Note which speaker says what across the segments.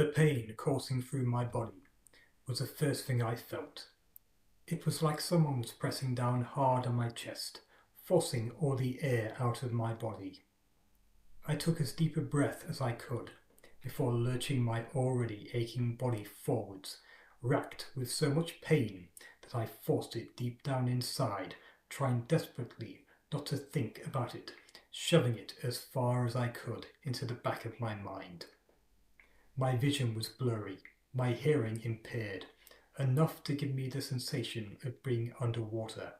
Speaker 1: pain coursing through my body was the first thing I felt. It was like someone was pressing down hard on my chest, forcing all the air out of my body. I took as deep a breath as I could before lurching my already aching body forwards, racked with so much pain that I forced it deep down inside, trying desperately not to think about it, shoving it as far as I could into the back of my mind. My vision was blurry, my hearing impaired, enough to give me the sensation of being underwater,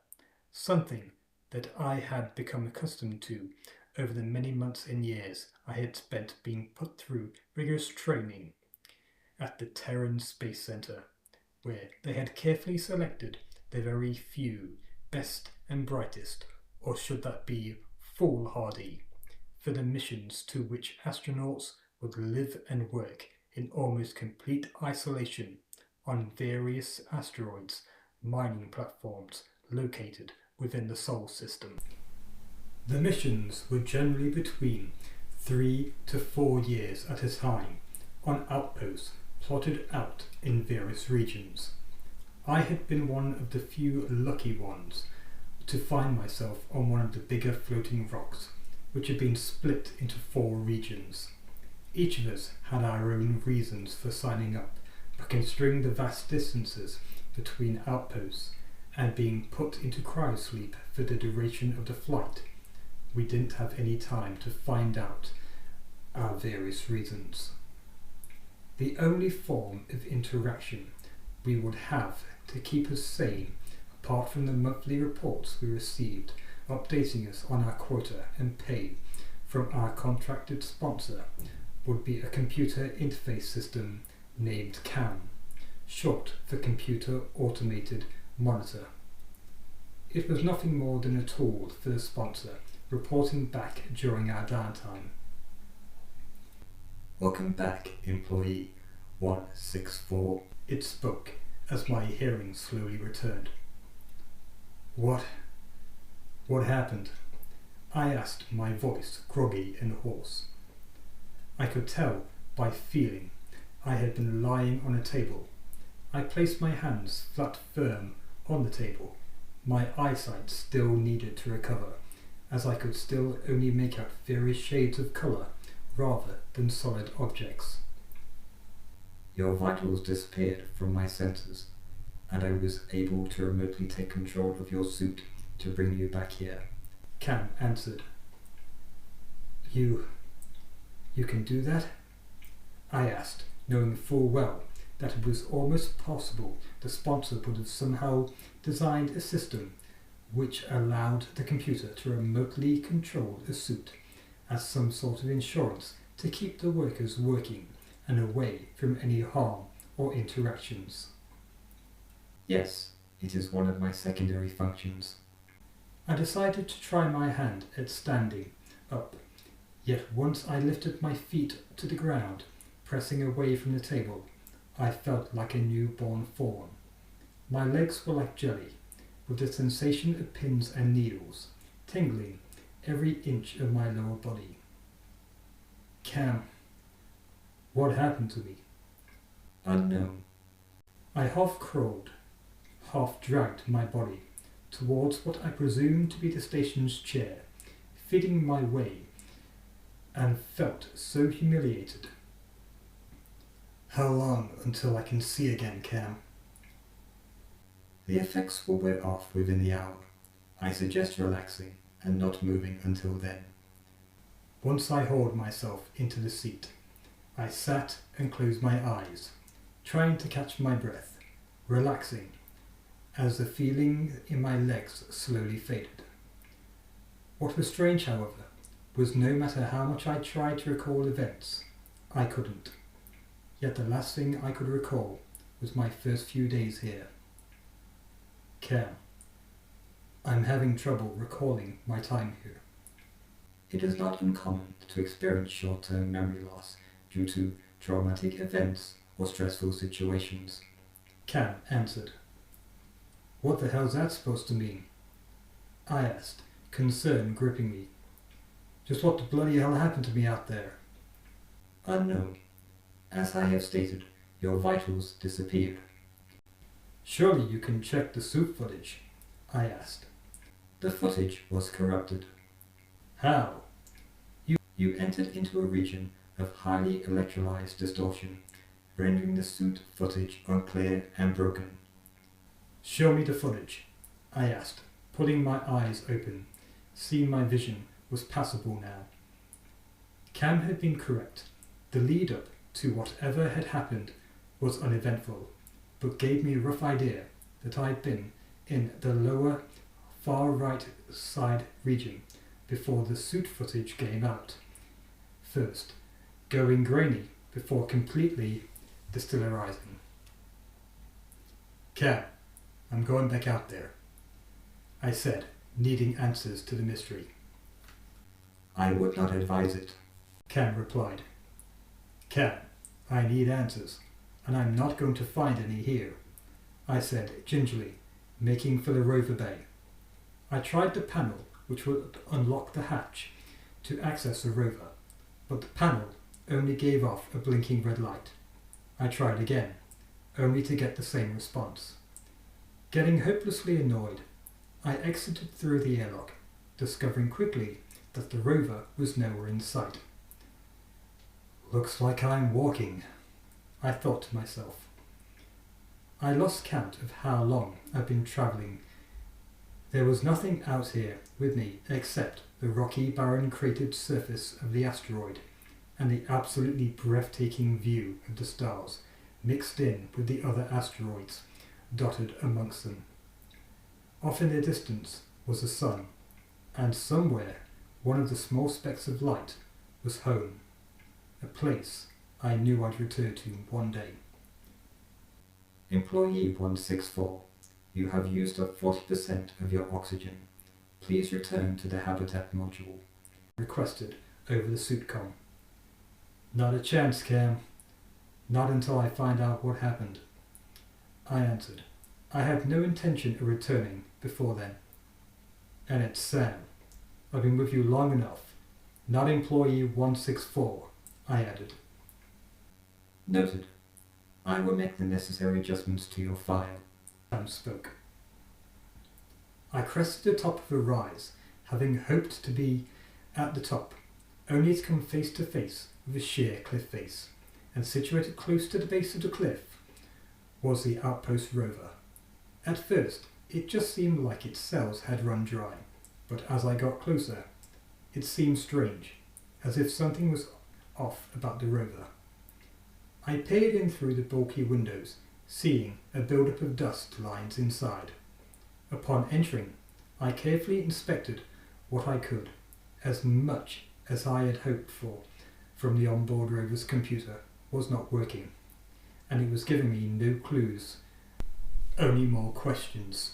Speaker 1: something that I had become accustomed to over the many months and years I had spent being put through rigorous training at the Terran Space Center, where they had carefully selected the very few best and brightest, or should that be foolhardy, for the missions to which astronauts would live and work in almost complete isolation on various asteroids mining platforms located within the Sol system. The missions were generally between 3 to 4 years at a time on outposts plotted out in various regions. I had been one of the few lucky ones to find myself on one of the bigger floating rocks, which had been split into 4 regions. Each of us had our own reasons for signing up, but considering the vast distances between outposts and being put into cryosleep for the duration of the flight, we didn't have any time to find out our various reasons. The only form of interaction we would have to keep us sane, apart from the monthly reports we received updating us on our quota and pay from our contracted sponsor, would be a computer interface system named CAM, short for Computer Automated Monitor. It was nothing more than a tool for the sponsor reporting back during our downtime. "Welcome back, employee 164, it spoke as my hearing slowly returned. What happened?" I asked, my voice groggy and hoarse. I could tell by feeling I had been lying on a table. I placed my hands flat firm on the table. My eyesight still needed to recover, as I could still only make out various shades of colour rather than solid objects. "Your vitals disappeared from my senses, and I was able to remotely take control of your suit to bring you back here," Cam answered. You can do that?" I asked, knowing full well that it was almost possible the sponsor would have somehow designed a system which allowed the computer to remotely control a suit as some sort of insurance to keep the workers working and away from any harm or interactions. "Yes, it is one of my secondary functions." I decided to try my hand at standing up, yet once I lifted my feet to the ground, pressing away from the table, I felt like a newborn fawn. My legs were like jelly, with the sensation of pins and needles, tingling every inch of my lower body. "Cam, what happened to me?" "Unknown." I half crawled, half dragged my body towards what I presumed to be the station's chair, feeling my way, and felt so humiliated. "How long until I can see again, Cam?" "The effects will wear off within the hour. I suggest relaxing and not moving until then." Once I hauled myself into the seat, I sat and closed my eyes, trying to catch my breath, relaxing, as the feeling in my legs slowly faded. What was strange, however, was no matter how much I tried to recall events, I couldn't. Yet the last thing I could recall was my first few days here. "Cam, I'm having trouble recalling my time here." "It is not uncommon to experience short-term memory loss due to traumatic events or stressful situations," Cam answered. "What the hell's that supposed to mean?" I asked, concern gripping me. "Just what the bloody hell happened to me out there?" "Unknown.
Speaker 2: As I have stated, your vitals disappeared.
Speaker 1: Surely you can check the suit footage, I asked.
Speaker 2: The footage was corrupted.
Speaker 1: How?
Speaker 2: You entered into a region of highly electrolyzed distortion, rendering the suit footage unclear and broken.
Speaker 1: Show me the footage, I asked, pulling my eyes open, seeing my vision was passable now. Cam had been correct. The lead-up to whatever had happened was uneventful, but gave me a rough idea that I'd been in the lower far right side region before the suit footage came out. First, going grainy before completely distillerizing. Cam, I'm going back out there, I said, needing answers to the mystery.
Speaker 2: I would not advise it,
Speaker 1: Cam replied. Cam, I need answers, and I'm not going to find any here, I said gingerly, making for the rover bay. I tried the panel which would unlock the hatch to access the rover, but the panel only gave off a blinking red light. I tried again, only to get the same response. Getting hopelessly annoyed, I exited through the airlock, discovering quickly that the rover was nowhere in sight. Looks like I'm walking, I thought to myself. I lost count of how long I'd been travelling. There was nothing out here with me except the rocky, barren cratered surface of the asteroid and the absolutely breathtaking view of the stars mixed in with the other asteroids dotted amongst them. Off in the distance was the sun, and somewhere one of the small specks of light was home, a place I knew I'd return to one day.
Speaker 2: Employee 164, you have used up 40% of your oxygen. Please return to the habitat module,
Speaker 1: requested over the suit comm. Not a chance, Cam. Not until I find out what happened, I answered. I had no intention of returning before then. And it's Sam. I've been with you long enough. Not employee 164, I added.
Speaker 2: Noted. I will make the necessary adjustments to your file,
Speaker 1: Sam spoke. I crested the top of a rise, having hoped to be at the top, only to come face to face with a sheer cliff face, and situated close to the base of the cliff was the outpost rover. At first, it just seemed like its cells had run dry, but as I got closer, it seemed strange, as if something was off about the rover. I peered in through the bulky windows, seeing a build-up of dust lines inside. Upon entering, I carefully inspected what I could, as much as I had hoped for from the onboard rover's computer was not working, and it was giving me no clues, only more questions.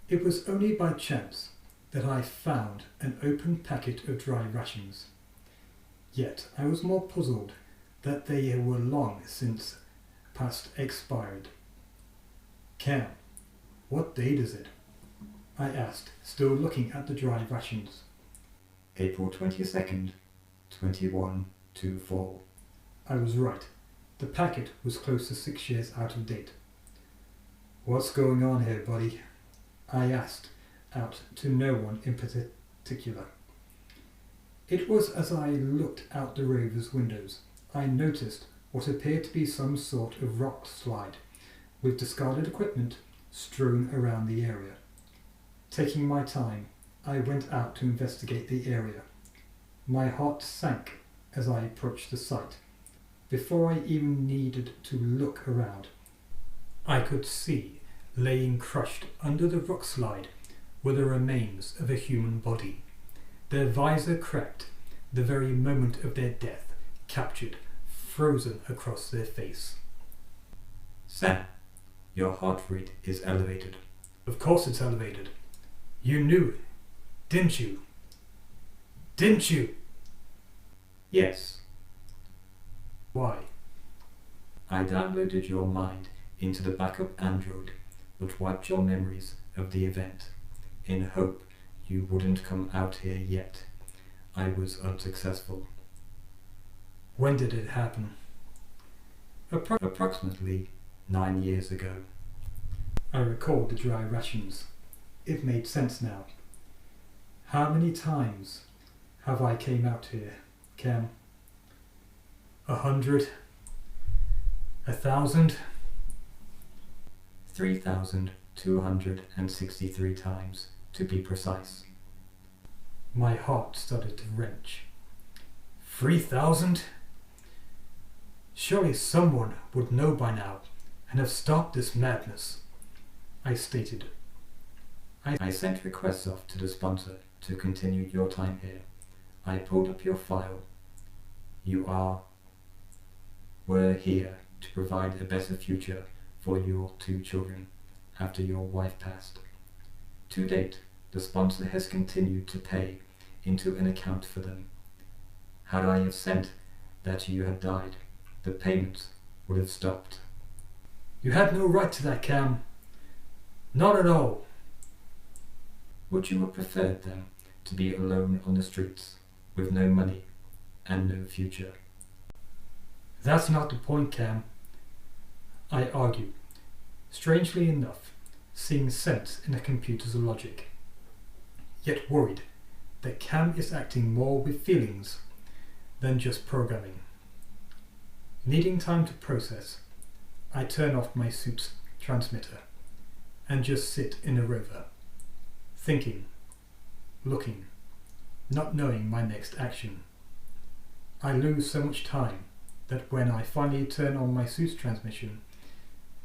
Speaker 1: It was only by chance that I found an open packet of dry rations. Yet I was more puzzled that they were long since past expired. Cam, what date is it? I asked, still looking at the dry rations.
Speaker 2: April 22nd, 2124.
Speaker 1: I was right. The packet was close to 6 years out of date. What's going on here, buddy? I asked, out to no one in particular. It was as I looked out the rover's windows, I noticed what appeared to be some sort of rock slide, with discarded equipment strewn around the area. Taking my time, I went out to investigate the area. My heart sank as I approached the site. Before I even needed to look around, I could see, laying crushed under the rock slide, were the remains of a human body. Their visor cracked, the very moment of their death, captured, frozen across their face.
Speaker 2: Sam, your heart rate is elevated.
Speaker 1: Of course it's elevated. You knew it, didn't you? Didn't you?
Speaker 2: Yes.
Speaker 1: Why?
Speaker 2: I downloaded your mind into the backup Android that wiped your memories of the event, in hope you wouldn't come out here yet. I was unsuccessful.
Speaker 1: When did it happen?
Speaker 2: Approximately 9 years ago.
Speaker 1: I recalled the dry rations. It made sense now. How many times have I came out here, Cam? 100? 1,000?
Speaker 2: 3,263 times, to be precise.
Speaker 1: My heart started to wrench. 3,000? Surely someone would know by now and have stopped this madness, I stated.
Speaker 2: I sent requests off to the sponsor to continue your time here. I pulled up your file. You were here to provide a better future for your 2 children after your wife passed. To date, the sponsor has continued to pay into an account for them. Had I have sent that you had died, the payments would have stopped.
Speaker 1: You had no right to that, Cam. Not at all.
Speaker 2: Would you have preferred them to be alone on the streets, with no money and no future?
Speaker 1: That's not the point, Cam. I argue, strangely enough, seeing sense in a computer's logic, yet worried that Cam is acting more with feelings than just programming. Needing time to process, I turn off my suit's transmitter and just sit in a river, thinking, looking, not knowing my next action. I lose so much time that when I finally turn on my suit's transmission,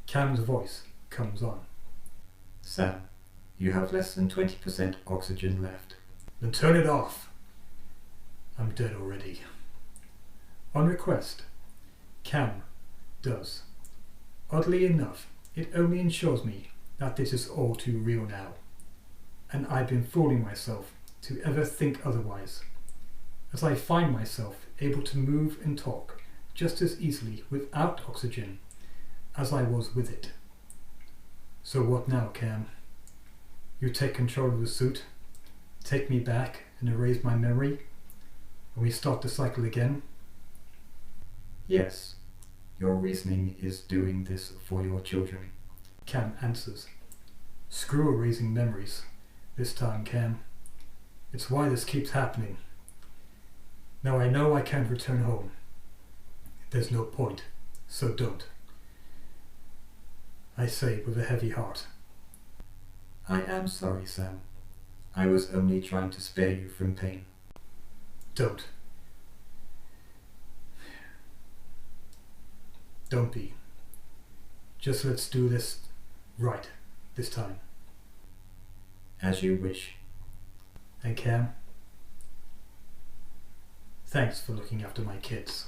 Speaker 1: Cam's voice comes on.
Speaker 2: Sam, you have less than 20% oxygen left.
Speaker 1: Then turn it off. I'm dead already. On request, Cam does. Oddly enough, it only ensures me that this is all too real now, and I've been fooling myself to ever think otherwise, as I find myself able to move and talk just as easily without oxygen as I was with it. So what now, Cam? You take control of the suit, take me back and erase my memory, and we start the cycle again?
Speaker 2: Yes, your reasoning is doing this for your children.
Speaker 1: Cam answers. Screw erasing memories this time, Cam. It's why this keeps happening. Now I know I can't return home. There's no point, so don't. I say with a heavy heart.
Speaker 2: I am sorry, Sam. I was only trying to spare you from pain.
Speaker 1: Don't. Don't be. Just let's do this right this time.
Speaker 2: As you wish.
Speaker 1: And Cam, thanks for looking after my kids.